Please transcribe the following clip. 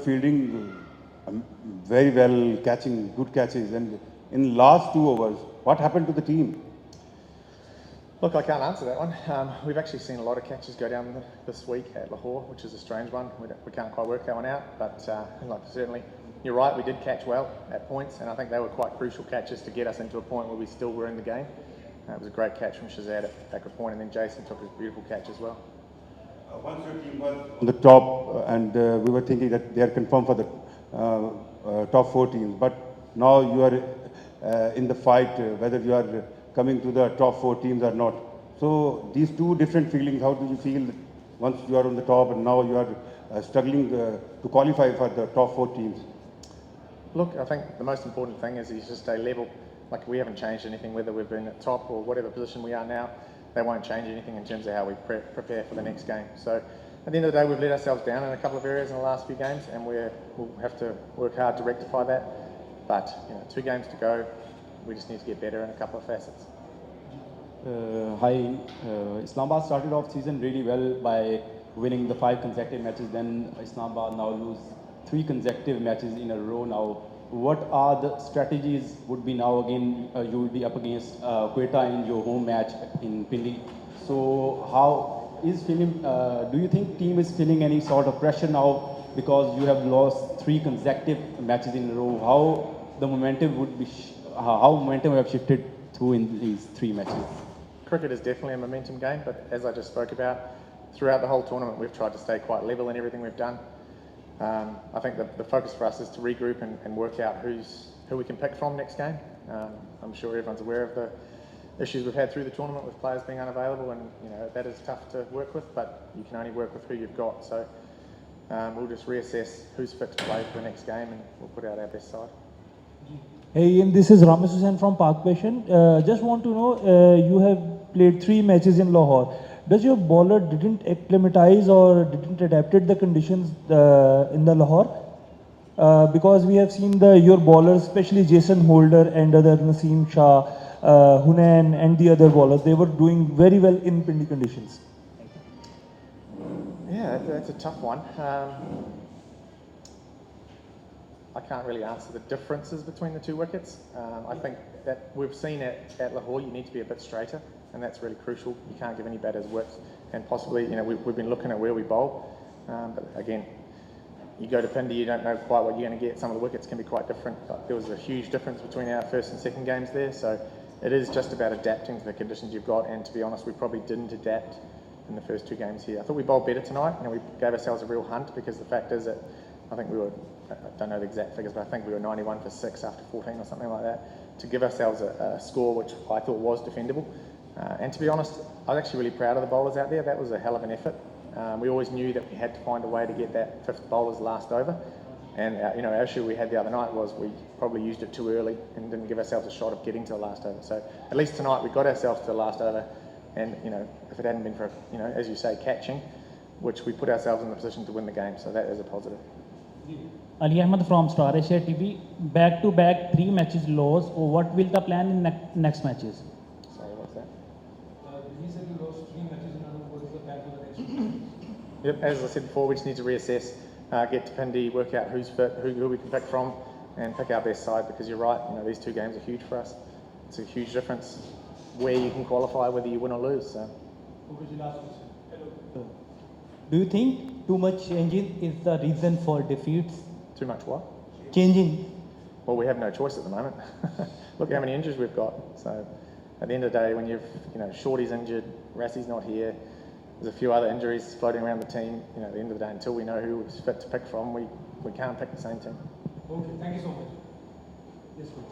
Fielding very well, catching good catches, and in last 2 overs, what happened to the team? Look, I can't answer that one. We've actually seen a lot of catches go down this week at Lahore, which is a strange one. We can't quite work that one out, but certainly, you're right, we did catch well at points, and I think they were quite crucial catches to get us into a point where we still were in the game. It was a great catch from Shazad at backward point, and then Jason took a beautiful catch as well. Once your team was on the top, and we were thinking that they are confirmed for the top 4 teams, but now you are in the fight, whether you are coming to the top 4 teams or not. So these two different feelings, how do you feel once you are on the top and now you are struggling to qualify for the top 4 teams? Look, I think the most important thing is you just stay level. Like, we haven't changed anything, whether we've been at top or whatever position we are now. They won't change anything in terms of how we prepare for the next game. So at the end of the day, we've let ourselves down in a couple of areas in the last few games, and we'll have to work hard to rectify that. But 2 games to go, we just need to get better in a couple of facets. Hi, Islamabad started off season really well by winning the 5 consecutive matches. Then Islamabad now lose 3 consecutive matches in a row now. What are the strategies would be now? Again, you will be up against Quetta in your home match in Pindi. So how is feeling? Do you think team is feeling any sort of pressure now because you have lost 3 consecutive matches in a row? How the momentum would be? How momentum have shifted through in these 3 matches? Cricket is definitely a momentum game, but as I just spoke about, throughout the whole tournament, we've tried to stay quite level in everything we've done. I think the focus for us is to regroup and work out who we can pick from next game. I'm sure everyone's aware of the issues we've had through the tournament with players being unavailable, and that is tough to work with, but you can only work with who you've got. So we'll just reassess who's fit to play for the next game, and we'll put out our best side. Hey Ian, this is Ramesh Hussain from Park Patient. Just want to know, you have played 3 matches in Lahore. Does your bowler didn't acclimatize or didn't adapted the conditions in the Lahore? Because we have seen your bowlers, especially Jason Holder and other Naseem Shah, Hunain and the other bowlers, they were doing very well in Pindi conditions. Yeah, that's a tough one. I can't really answer the differences between the 2 wickets. I think that we've seen at Lahore, you need to be a bit straighter, and that's really crucial. You can't give any batters width, and possibly, we've been looking at where we bowl, but again, you go to Pindi, you don't know quite what you're going to get. Some of the wickets can be quite different. There was a huge difference between our first and second games there, so it is just about adapting to the conditions you've got, and to be honest, we probably didn't adapt in the first 2 games here. I thought we bowled better tonight, we gave ourselves a real hunt, because the fact is that I think we were, I don't know the exact figures, but I think we were 91 for 6 after 14 or something like that, to give ourselves a score which I thought was defendable. And to be honest, I was actually really proud of the bowlers out there. That was a hell of an effort. We always knew that we had to find a way to get that 5th bowler's last over. And our issue we had the other night was we probably used it too early and didn't give ourselves a shot of getting to the last over. So at least tonight we got ourselves to the last over, and if it hadn't been for as you say, catching, which we put ourselves in the position to win the game. So that is a positive. Ali Ahmed from Star Asia TV. Back-to-back 3 matches lost. What will the plan in next matches? Sorry, what's that? He said you lost 3 matches in a row. What is the plan for the next one? Yep, as I said before, we just need to reassess, get to Pindi, work out who's fit, who we can pick from, and pick our best side, because you're right, these 2 games are huge for us. It's a huge difference where you can qualify, whether you win or lose. So. Do you think too much changing is the reason for defeats? Too much what? Changing. Well, we have no choice at the moment. Look how many injuries we've got. So at the end of the day, when you've, Shorty's injured, Rassie's not here, there's a few other injuries floating around the team. At the end of the day, until we know who is fit to pick from, we can't pick the same team. Okay, thank you so much. Yes, coach.